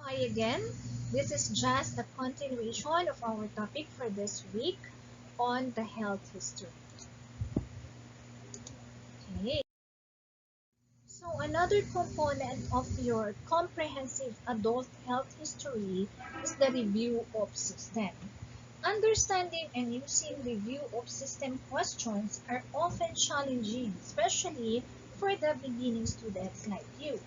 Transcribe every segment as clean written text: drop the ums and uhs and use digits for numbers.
Hi again. This is just a continuation of our topic for this week on the health history. Okay. So another component of your comprehensive adult health history is the review of system. Understanding and using review of system questions are often challenging, especially for the beginning students like you.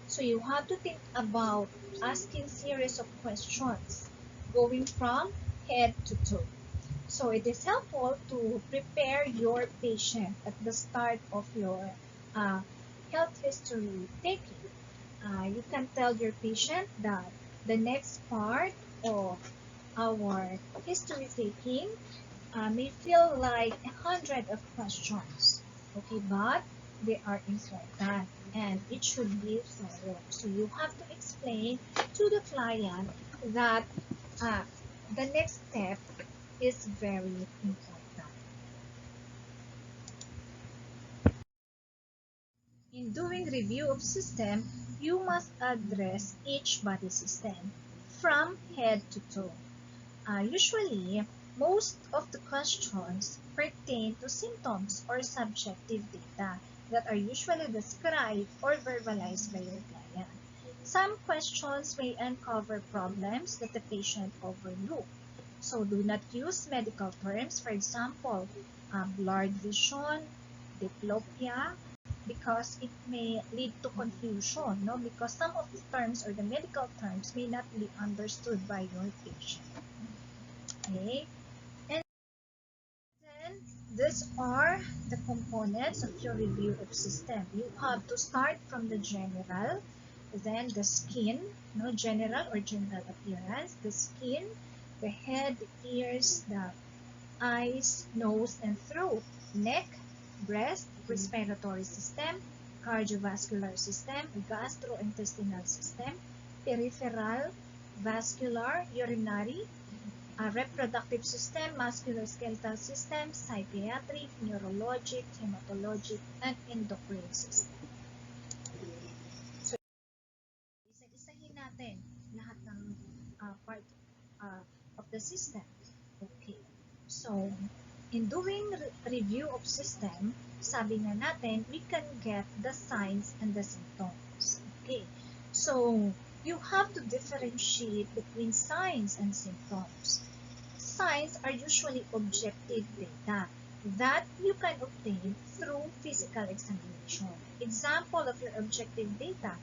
So you have to think about asking series of questions going from head to toe. So it is helpful to prepare your patient at the start of your uh, health history taking. You can tell your patient that the next part of our history taking may feel like 100 of questions, okay, but they are important and it should be thorough. So you have to explain to the client that uh, the next step is very important. In doing review of system, you must address each body system from head to toe. Usually, most of the questions pertain to symptoms or subjective data that are usually described or verbalized by your client. Some questions may uncover problems that the patient overlooked. So do not use medical terms, for example, blurred vision, diplopia, because it may lead to confusion, no? Because some of the terms or the medical terms may not be understood by your patient. Okay, and then these are the components of your review of system. You have to start from the general, then the skin, no, general or general appearance, the skin, the head, the ears, the eyes, nose, and throat, neck, breast, respiratory system, cardiovascular system, gastrointestinal system, peripheral, vascular, urinary, reproductive system, musculoskeletal system, psychiatric, neurologic, hematologic, and endocrine system. So, isa-isahin natin lahat ng part of the system. Okay. So, in doing review of system, sabi nga natin, we can get the signs and the symptoms. Okay. So, you have to differentiate between signs and symptoms. Signs are usually objective data that you can obtain through physical examination. Example of your objective data,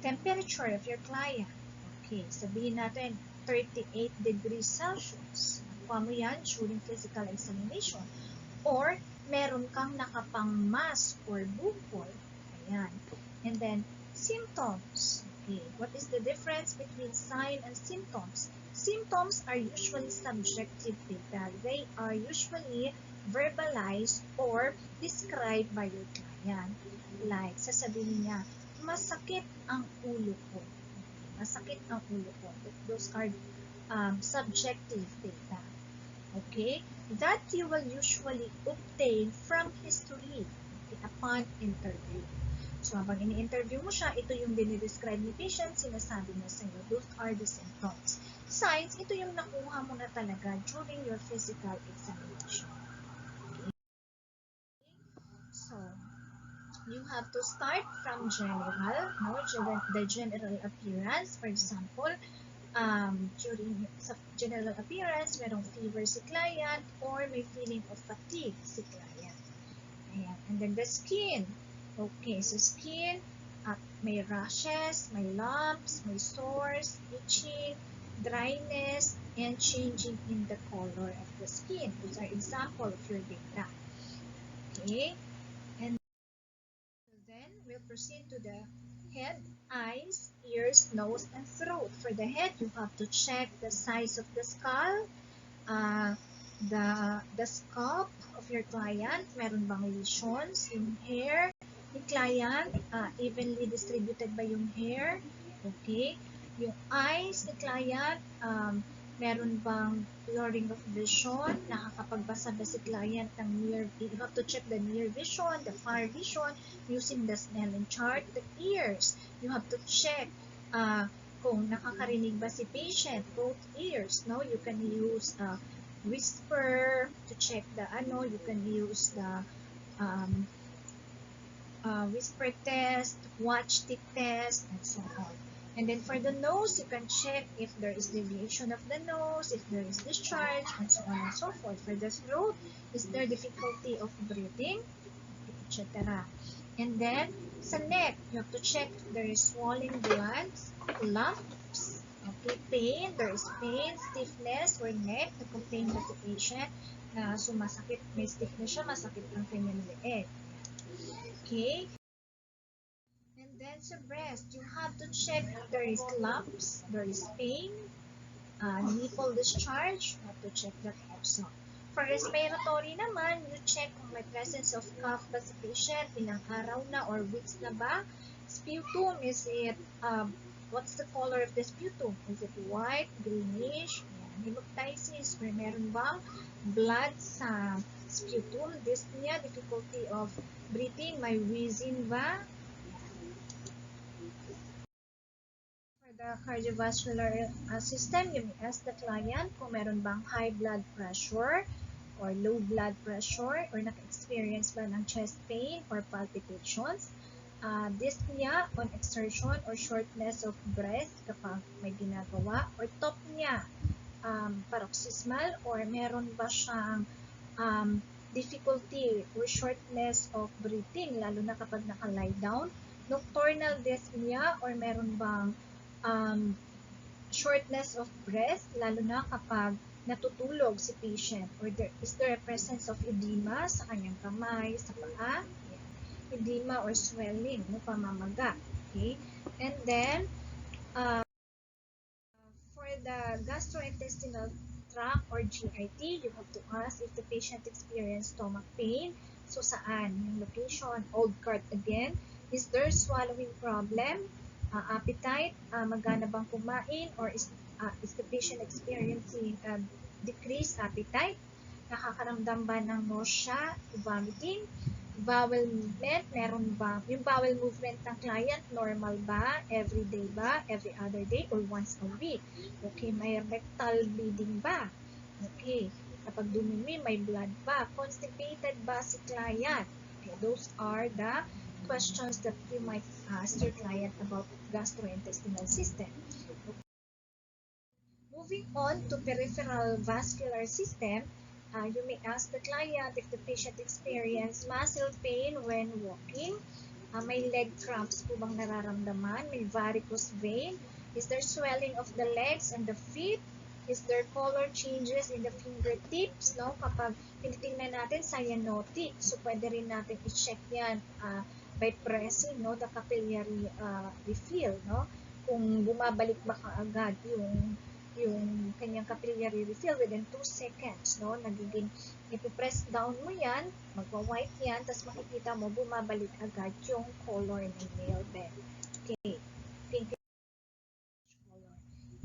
temperature of your client. Okay, sabihin natin 38 degrees Celsius. Nakuha mo yan during physical examination. Or meron kang nakapang mass or bukol. Ayan. And then, symptoms. Okay, what is the difference between sign and symptoms? Symptoms are usually subjective data. They are usually verbalized or described by your client. Like, sasabihin niya, masakit ang ulo ko. Masakit ang ulo ko. Those are subjective data. Okay? That you will usually obtain from history upon interview. So, habang ini-interview mo siya, ito yung dinidescribe ni patient, sinasabi niya sa iyo. Those are the symptoms. Signs, ito yung nakuha mo na talaga during your physical examination. Okay? So, you have to start from general, no? The general appearance. For example, during sa general appearance, merong fever si client or may feeling of fatigue si client. Ayan. And then the skin. Okay, so skin, may rashes, may lumps, may sores, itching, dryness, and changing in the color of the skin. Those are example of your data. Okay, and then we'll proceed to the head, eyes, ears, nose, and throat. For the head, you have to check the size of the skull, the scalp of your client, meron bang lesions, yung hair ni client, evenly distributed ba yung hair, okay, yung eyes ni client, meron bang blurring of vision, nakakapagbasa ba si client ng near, you have to check the near vision, the far vision, using the Snellen chart. The ears, you have to check kung nakakarinig ba si patient, both ears, no? You can use whisper to check the you can use the um, whisper test, watch tick test, and so on. And then for the nose, you can check if there is deviation of the nose, if there is discharge, and so on and so forth. For the throat, is there difficulty of breathing, etc. And then sa neck, you have to check if there is swollen glands, lumps, okay, pain, there is pain, stiffness, or neck, na-complain ba si patient na sumasakit, may stiffness siya, masakit ang kanyang leeg. Okay? And then sa breast, you have to check if there is lumps, there is pain, nipple discharge, you have to check that also. For respiratory naman, you check kung may presence of cough ba sa patient, ilang araw na or weeks na ba. Sputum, is it, what's the color of the sputum? Is it white, greenish? Hemoptysis, or meron bang blood sa sputum? Dyspnea, difficulty of breathing, may wheezing ba? For the cardiovascular system, you may ask the client kung meron bang high blood pressure or low blood pressure or naka-experience ba ng chest pain or palpitations. Dyspnea on exertion or shortness of breath kapag may ginagawa, or topnia, paroxysmal, or meron ba siyang difficulty or shortness of breathing lalo na kapag naka-lie down. Nocturnal dyspnea, or meron bang shortness of breath, lalo na kapag natutulog si patient, or is there a presence of edema sa kanyang kamay, sa paa, edema or swelling, no, pamamaga. Okay? And then, for the gastrointestinal tract or GIT, you have to ask if the patient experienced stomach pain. So, saan? Yung location, old cart again. Is there swallowing problem? Appetite, magana bang kumain, or is the patient experiencing decreased appetite? Nakakaramdam ba ng nausea, vomiting? Bowel movement, meron ba? Yung bowel movement ng client, normal ba? Every day ba? Every other day? Or once a week? Okay, may rectal bleeding ba? Okay, kapag dumumi, may blood ba? Constipated ba si client? Okay, those are the questions that you might ask your client about gastrointestinal system. Moving on to peripheral vascular system, you may ask the client if the patient experienced muscle pain when walking, may leg cramps po bang nararamdaman, may varicose vein, is there swelling of the legs and the feet, is there color changes in the fingertips, no? Kapag tinitingnan natin cyanotic, so pwede rin natin i-check yan by pressing, no, the capillary refill, no? Kung bumabalik ba kaagad yung kanyang capillary refill within 2 seconds, no? Nagiging, ipipress down mo yan, magwa-white yan, tapos makikita mo, bumabalik agad yung color ng nail bed. Okay. Pink color.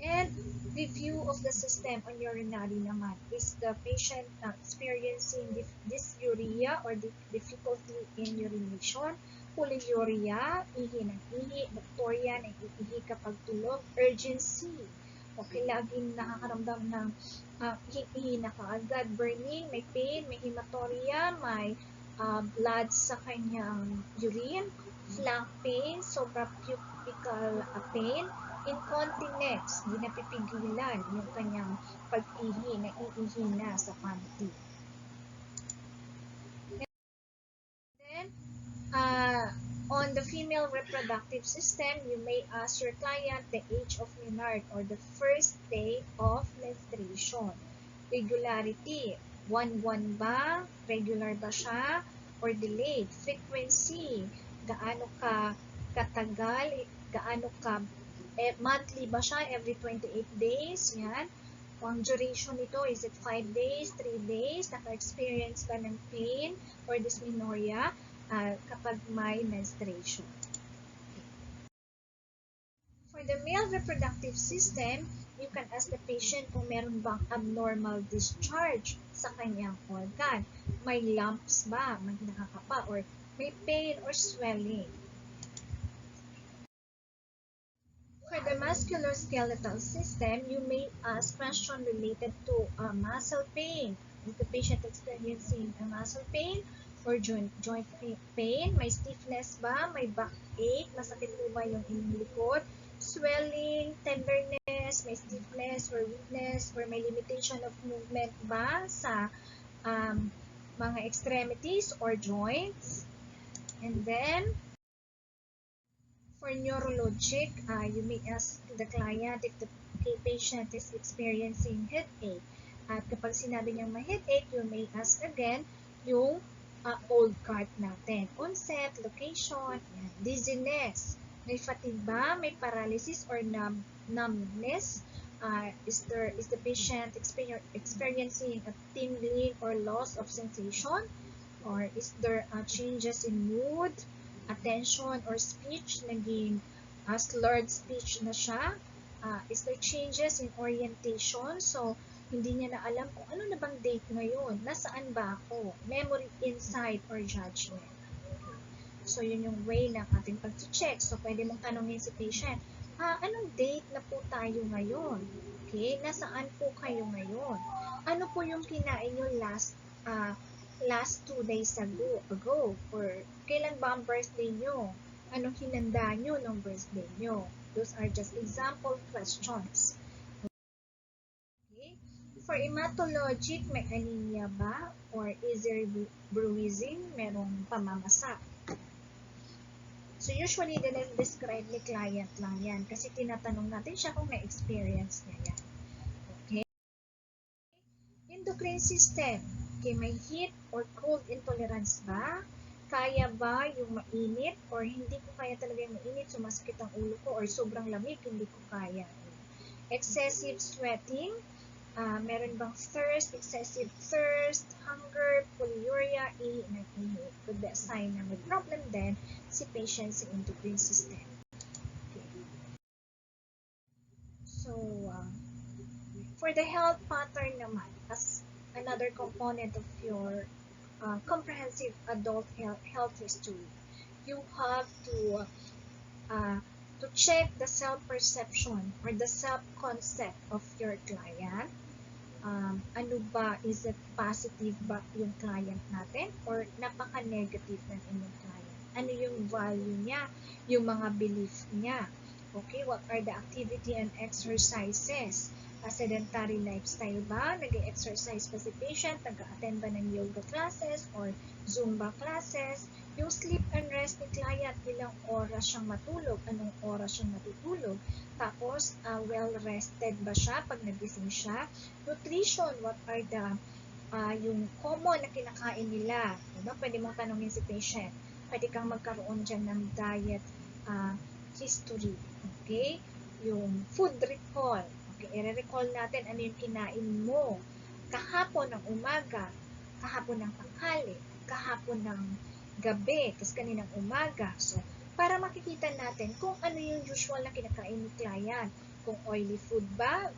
And review of the system on urinary naman. Is the patient experiencing dysuria or difficulty in urination? Polyuria, ihi ng ihi, nocturia, nag-ihi kapag tulog, urgency. Okay, laging nakakaramdam ng ihi na kaagad, burning, may pain, may hematuria, may blood sa kanyang urine, flank pain, suprapubical pain, incontinence, hindi napipigilan yung kanyang pag-ihi, naiihi na sa panty. Then, on the female reproductive system, you may ask your client the age of menarche or the first day of menstruation. Regularity, 1 buwan ba? Regular ba siya? Or delayed? Frequency, gaano ka katagal? Gaano ka monthly ba siya? Every 28 days? Yan. Ang duration nito, is it 5 days, 3 days? Naka-experience ba ng pain or dysmenorrhea kapag may menstruation? For the male reproductive system, you can ask the patient kung meron bang abnormal discharge sa kanyang organ. May lumps ba? May nakakapa? Or may pain or swelling? For musculoskeletal system, you may ask questions related to muscle pain. Is the patient experiencing a muscle pain or joint pain? May stiffness ba? May backache? Masakit po ba yung inyong likod? Swelling, tenderness, may stiffness or weakness, or may limitation of movement ba sa mga extremities or joints? And then, for neurologic, you may ask the client if the patient is experiencing headache. At kapag sinabi niyang may headache, you may ask again yung old card natin. Onset, location, yan. Dizziness. May fatigue ba? May paralysis or numbness? Is the patient experiencing a tingling or loss of sensation? Or is there changes in mood, attention, or speech? Naging slurred speech na siya? Is there changes in orientation? So, hindi niya na alam kung ano na bang date ngayon. Nasaan ba ako? Memory, insight, or judgment. So, yun yung way ng ating pag-check. So, pwede mong tanongin si patient, anong date na po tayo ngayon? Okay? Nasaan po kayo ngayon? Ano po yung kinain nyo last 2 days ago? Or kailan ba ang birthday nyo? Anong hinanda nyo ng birthday nyo? Those are just example questions. Okay? For hematologic, may anemia ba? Or is there bruising? Merong pamamasak? So usually, describe ni client lang yan kasi tinatanong natin siya kung na-experience niya yan. Okay? Endocrine system. Okay, may heat or cold intolerance ba? Kaya ba yung mainit or hindi ko kaya talaga yung mainit, sumasakit ang ulo ko, or sobrang lamig, hindi ko kaya. Excessive sweating. Meron bang thirst, excessive thirst, hunger, polyuria, could be a sign na may problem din si patient sa endocrine system. Okay. So, for the health pattern naman, as another component of your comprehensive adult health history, you have to check the self-perception or the self-concept of your client. Ano ba, is it positive ba yung client natin or napaka-negative ng inyong client? Ano yung value niya, yung mga belief niya? Okay, what are the activity and exercises? Sedentary lifestyle ba? Nag-exercise pa si patient? Nag-attend ba ng yoga classes or Zumba classes? Yung sleep and rest ni client, ilang oras siyang matulog? Anong oras siyang matutulog? Tapos, well-rested ba siya pag nagising siya? Nutrition, what are the yung common na kinakain nila? Diba? Pwede mong tanongin si patient. Pwede kang magkaroon dyan ng diet history. Okay? Yung food recall. Okay, i-recall natin ano yung kinain mo kahapon ng umaga, kahapon ng tanghali, kahapon ng gabi, tapos kaninang umaga. So, para makikita natin kung ano yung usual na kinakain ni client. Kung oily food ba,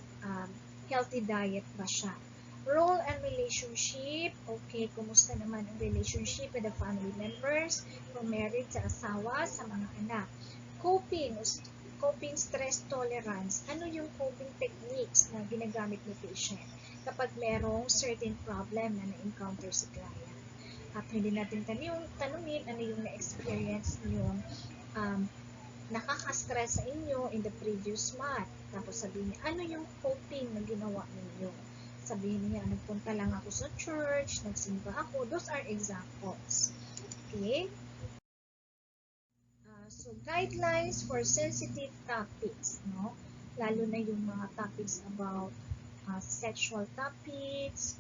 healthy diet ba siya. Role and relationship, okay, kumusta naman ang relationship with the family members, kung married sa asawa, sa mga anak. Coping stress tolerance, ano yung coping techniques na ginagamit ni patient kapag merong certain problem na na-encounter si client. At hindi natin tanungin ano yung na-experience yung nakaka-stress sa inyo in the previous month. Tapos sabihin niya, ano yung coping na ginawa ninyo? Sabihin niya, nagpunta lang ako sa church, nagsimba ako. Those are examples. Okay? So, guidelines for sensitive topics, no? Lalo na yung mga topics about sexual topics,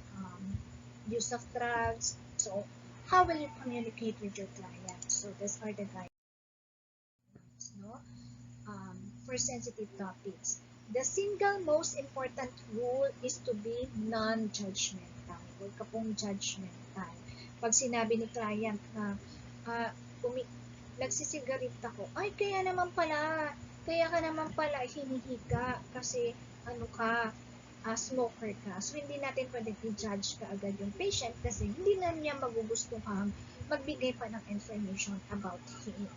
use of drugs. So, how will you communicate with your client? So, these are the guidelines, no? For sensitive topics. The single most important rule is to be nonjudgmental. Huwag ka pong judgmental. Pag sinabi ni client na nagsisigarit ako, ay kaya ka naman pala hinihiga kasi smoker ka. So, hindi natin pwedeng i-judge ka agad yung patient kasi hindi na niya magugustuhan magbigay pa ng information about him.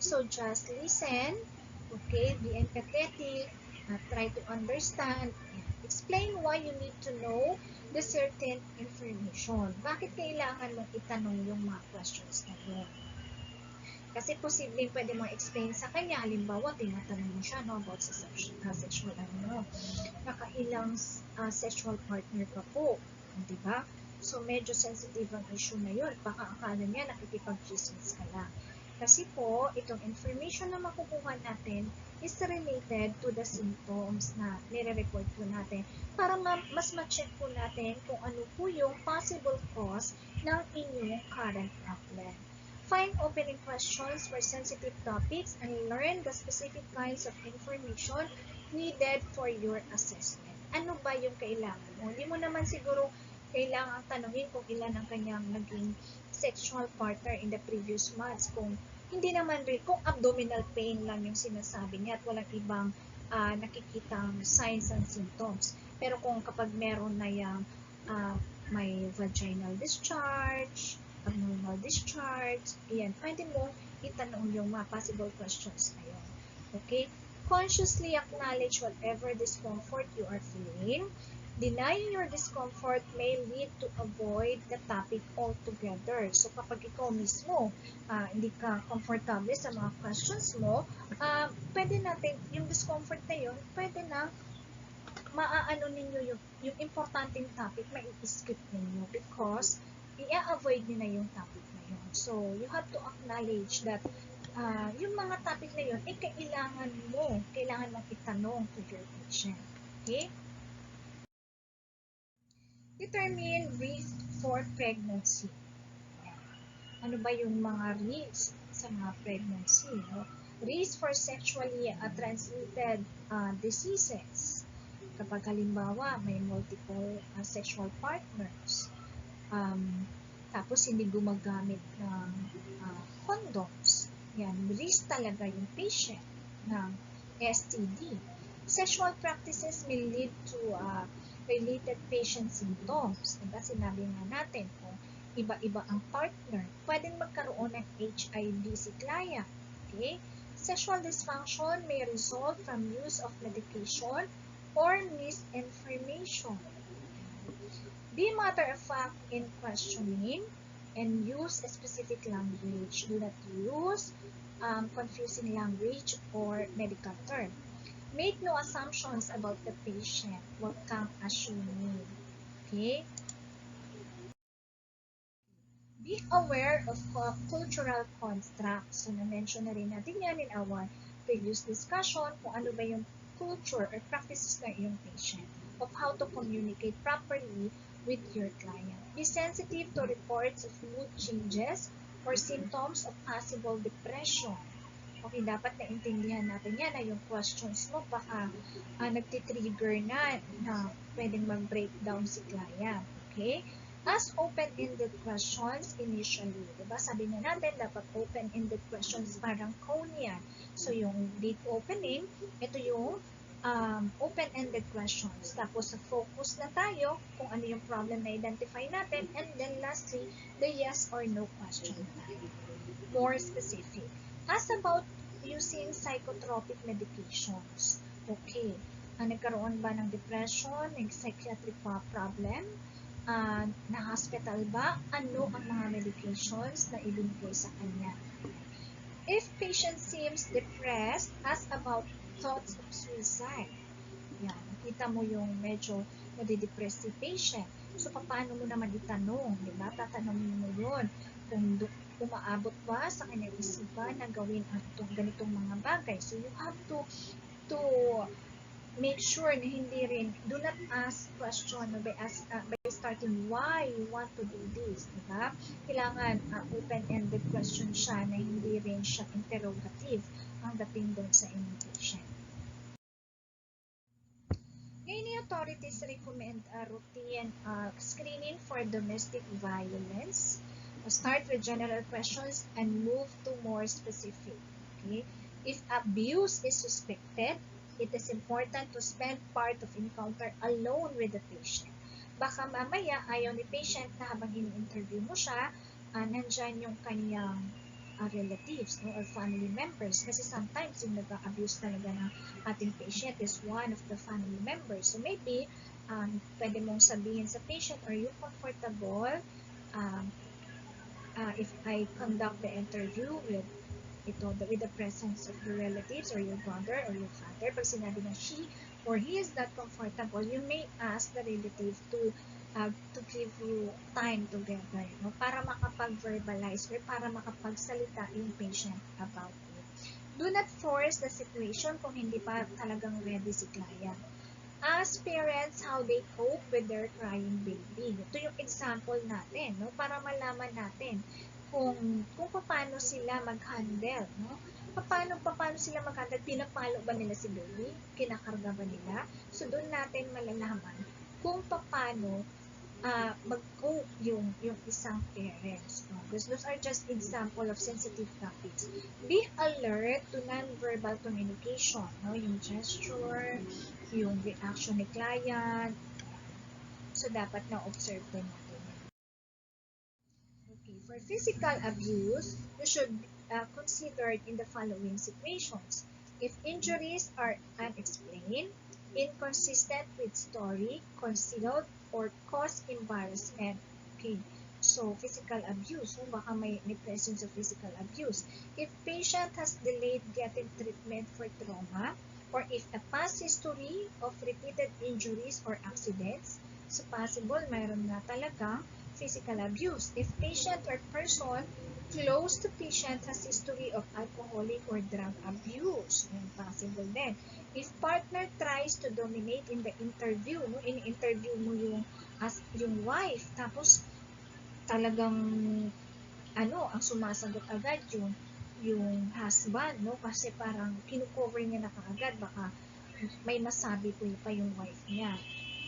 So, just listen, okay, be empathetic, Try to understand. Explain why you need to know the certain information. Bakit kailangan mong itanong yung mga questions na yun? Kasi posibleng pwede mong explain sa kanya, halimbawa, tinatanong mo siya about sa sexual nakailang sexual partner ka po, di ba? So, medyo sensitive ang issue na yun. Baka akala niya nakikipag-chismis ka lang. Kasi po, itong information na makukuha natin is related to the symptoms na nire-report po natin para mas ma-check po natin kung ano po yung possible cause ng inyong current problem. Find opening questions for sensitive topics and learn the specific kinds of information needed for your assessment. Ano ba yung kailangan mo? Hindi mo naman siguro kailangan tanungin kung ilan ang kanyang naging sexual partner in the previous months. Kung hindi naman rin, kung abdominal pain lang yung sinasabi niya at walang ibang nakikitang signs and symptoms. Pero kung kapag meron na yung may vaginal discharge, abnormal discharge, ayan, pwede mo itanong yung mga possible questions na yun. Okay? Consciously acknowledge whatever discomfort you are feeling. Denying your discomfort may lead to avoid the topic altogether. So, kapag ikaw mismo hindi ka comfortable sa mga questions mo, pwede natin, yung discomfort na yun, pwede na maaano ninyo yung importanteng topic, mai-skip ninyo because i-avoid nyo na yung topic na yun. So, you have to acknowledge that yung mga topic na yun, kailangan mong itanong to your patient. Okay? Determine risk for pregnancy. Ano ba yung mga risk sa mga pregnancy? No? Risk for sexually transmitted diseases. Kapag halimbawa may multiple sexual partners, tapos hindi gumagamit ng condoms, yan, risk talaga yung patient ng STD. Sexual practices may lead to related patient symptoms. Diba? Sinabi nga natin, kung iba-iba ang partner, pwedeng magkaroon ng HIV si client. Okay? Sexual dysfunction may result from use of medication or misinformation. Be matter-of-fact in questioning and use a specific language. Do not use confusing language or medical term. Make no assumptions about the patient. Huwag kang assuming. Okay? Be aware of cultural constructs. So, na-mention na rin natin yan in our previous discussion kung ano ba yung culture or practices ng iyong patient of how to communicate properly with your client. Be sensitive to reports of mood changes or symptoms of possible depression. Okay, dapat naintindihan natin yan na yung questions mo baka nagtitrigger na pwedeng mag-breakdown si client. Okay? Ask open-ended questions initially. Diba? Sabi na natin, dapat open-ended questions parang cone yan. So, yung deep opening, ito yung open-ended questions. Tapos, focus na tayo kung ano yung problem na identify natin. And then, lastly, the yes or no question na tayo. More specific. Ask about using psychotropic medications. Okay. Nagkaroon ba ng depression, ng psychiatric problem? Na-hospital ba? Ano ang mga medications na ibinigay sa kanya? If patient seems depressed, ask about thoughts of suicide. Yan, nakita mo yung medyo nadidepress si patient. So, paano mo naman itanong? Diba? Tatanungin mo yun. Kung umaabot ba sa kanyang isipan na gawin ang ganitong mga bagay. So, you have to make sure na hindi rin, do not ask question by starting why you want to do this, diba? Kailangan open-ended question siya na hindi rin siya interrogative ang dating doon sa inyong patient. Ngayon, authorities recommend a routine screening for domestic violence. Start with general questions and move to more specific. Okay? If abuse is suspected, it is important to spend part of encounter alone with the patient. Baka mamaya ayaw ni patient na habang ini-interview mo siya, nandyan yung kanyang relatives, no, or family members. Kasi sometimes yung nag-abuse talaga ng ating patient is one of the family members. So maybe, pwede mong sabihin sa patient, are you comfortable if I conduct the interview with the presence of your relatives or your brother or your father? Pag sinabi na she or he is not comfortable, you may ask the relative to give you time together, no? Para makapag-verbalize or para makapagsalita yung patient about it. Do not force the situation kung hindi pa talagang ready si client. Ask parents how they cope with their crying baby. Ito yung example natin, no? Para malaman natin kung paano sila mag-handle, no? Paano sila mag-handle? Pinapalo ba nila si baby? Kinakarga ba nila? So, doon natin malalaman kung paano mag-cope yung isang parents. No? Those are just example of sensitive topics. Be alert to non-verbal communication. No? Yung gesture, yung reaction ni client. So, dapat na-observe din natin. Okay, for physical abuse, you should consider in the following situations. If injuries are unexplained, inconsistent with story, concealed, or cause embarrassment. Okay, so physical abuse, so baka may presence of physical abuse. If patient has delayed getting treatment for trauma, or if a past history of repeated injuries or accidents, so possible mayroon na talagang physical abuse. If patient or person close to patient has history of alcoholic or drug abuse, possible din. If partner tries to dominate in the interview, no, in-interview mo yung wife, tapos talagang ang sumasagot agad yung husband, no, kasi parang kinukover niya na kaagad, baka may masabi pa yung wife niya.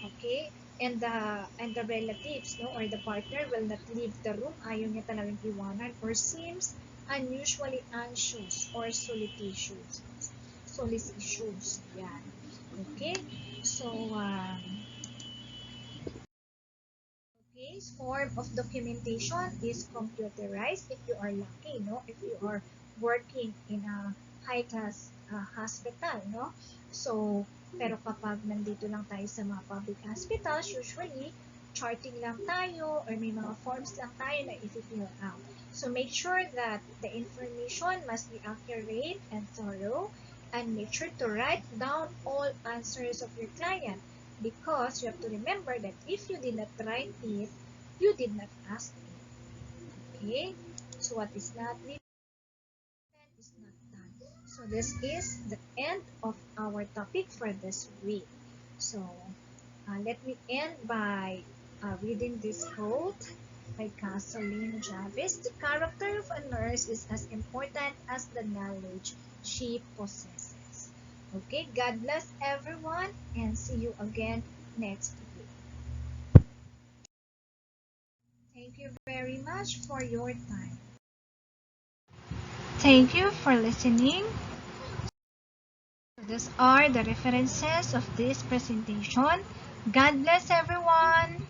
Okay? And the relatives, no, or the partner will not leave the room, ayaw niya talagang iwanan, or seems unusually anxious or solicitous. Yan. Okay? So, form of documentation is computerized if you are lucky, no? If you are working in a high-class hospital, no? So, pero kapag nandito lang tayo sa mga public hospitals, usually, charting lang tayo or may mga forms lang tayo na i-fill out. So, make sure that the information must be accurate and thorough, and make sure to write down all answers of your client, because you have to remember that if you did not write it, you did not ask it. Okay? So, what is not written is not done. So, this is the end of our topic for this week. So, let me end by reading this quote by Caroline Jarvis. The character of a nurse is as important as the knowledge she possesses. Okay, God bless everyone, and see you again next week. Thank you very much for your time. Thank you for listening. These are the references of this presentation. God bless everyone.